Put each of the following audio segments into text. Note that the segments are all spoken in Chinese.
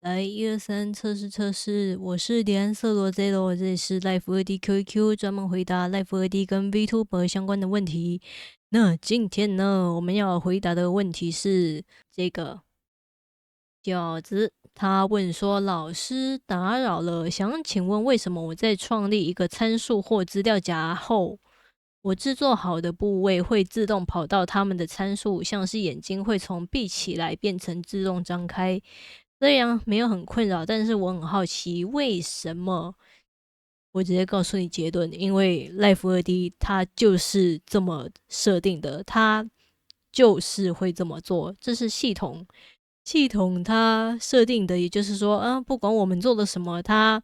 来123测试测试，我是迪安瑟罗 Zero，这里是 Life 2D QQ，专门回答 Life 2D 跟 VTuber 相关的问题。那今天呢，我们要回答的问题是这个饺子，他问说：“老师打扰了，想请问为什么我在创立一个参数或资料夹后，我制作好的部位会自动跑到它们的参数，像是眼睛会从闭起来变成自动张开。虽然没有很困扰，但是我很好奇为什么。我直接告诉你结论，因为 Life 2D 它就是这么设定的，它就是会这么做，这是系统它设定的，也就是说，不管我们做了什么，它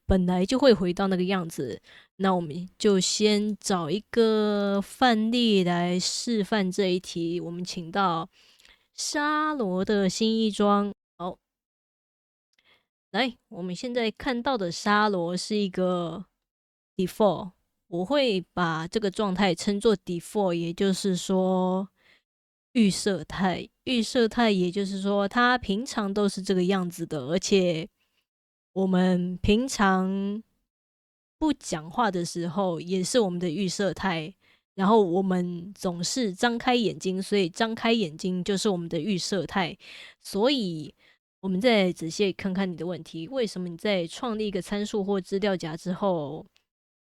本来就会回到那个样子。那我们就先找一个范例来示范这一题。我们请到沙罗的新一装，好，来，我们现在看到的沙罗是一个 default，我会把这个状态称作 default，也就是说预设态。预设态也就是说，它平常都是这个样子的，而且我们平常不讲话的时候也是我们的预设态。然后我们总是张开眼睛，所以张开眼睛就是我们的预设态。所以我们再仔细看看你的问题：为什么你在创立一个参数或资料夹之后，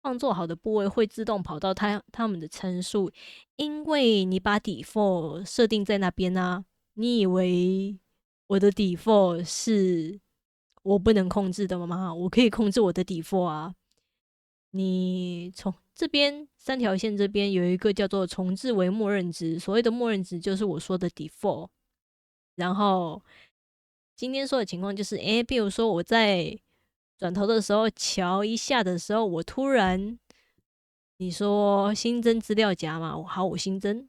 创作好的部位会自动跑到它们的参数？因为你把 default 设定在那边啊。你以为我的 default 是我不能控制的吗？我可以控制我的 default 啊。你从这边3条线这边有一个叫做重置为默认值，所谓的默认值就是我说的 default。然后今天说的情况就是，比如说我在转头的时候瞧一下的时候，我突然你说新增资料夹嘛，好，我新增，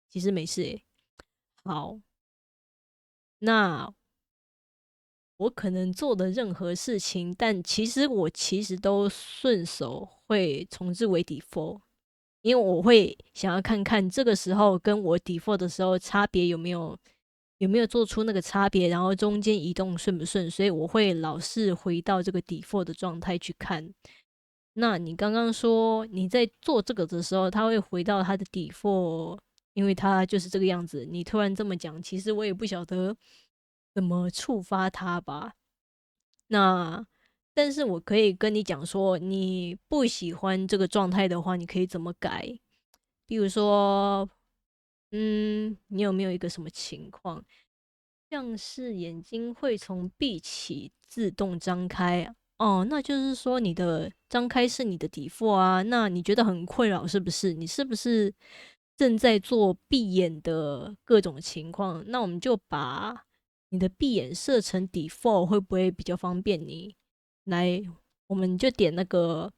其实没事好，那我可能做的任何事情，但其实都顺手会重置为 default。因为我会想要看看这个时候跟我 default 的时候差别有没有做出那个差别，然后中间移动顺不顺，所以我会老是回到这个 default 的状态去看。那你刚刚说你在做这个的时候，它会回到它的 default，因为它就是这个样子。你突然这么讲，其实我也不晓得怎么触发它吧。那但是我可以跟你讲说，你不喜欢这个状态的话，你可以怎么改？比如说，你有没有一个什么情况，像是眼睛会从闭起自动张开？哦，那就是说你的张开是你的底座啊，那你觉得很困扰是不是？你是不是正在做闭眼的各种情况？那我们就把你的闭眼设成 default，会不会比较方便你？来，我们就点那个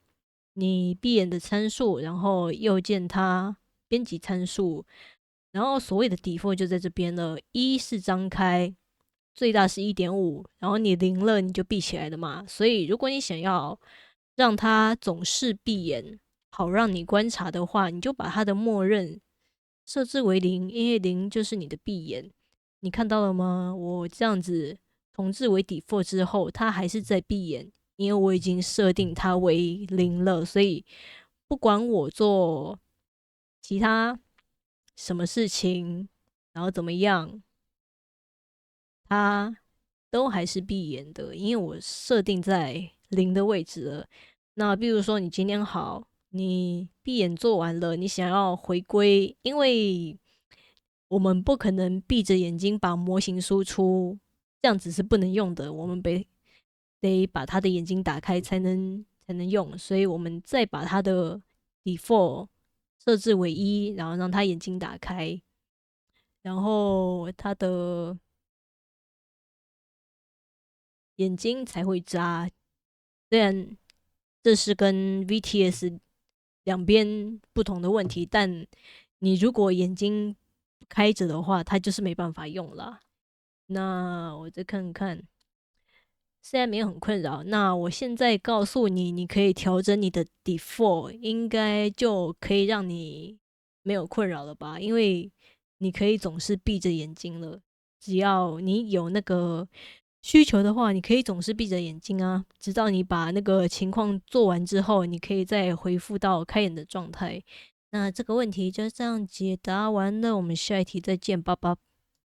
你闭眼的参数，然后右键它编辑参数，然后所谓的 default 就在这边了。一是张开，最大是1.5，然后你零了你就闭起来了嘛。所以如果你想要让它总是闭眼，好让你观察的话，你就把它的默认设置为零，因为零就是你的闭眼。你看到了吗？我这样子重置为 default 之后，它还是在闭眼，因为我已经设定它为零了，所以不管我做其他什么事情，然后怎么样，它都还是闭眼的，因为我设定在零的位置了。那比如说你今天好，你闭眼做完了，你想要回归，因为我们不可能闭着眼睛把模型输出，这样子是不能用的。我们得把他的眼睛打开才能用，所以我们再把他的 default 设置为1，然后让他眼睛打开，然后他的眼睛才会眨。虽然这是跟 VTS 两边不同的问题，但你如果眼睛开着的话，它就是没办法用了。那我再看看，现在没有很困扰。那我现在告诉你，你可以调整你的 default，应该就可以让你没有困扰了吧？因为你可以总是闭着眼睛了，只要你有那个需求的话，你可以总是闭着眼睛啊，直到你把那个情况做完之后，你可以再恢复到开眼的状态。那这个问题就这样解答完了，我们下一题再见，拜拜。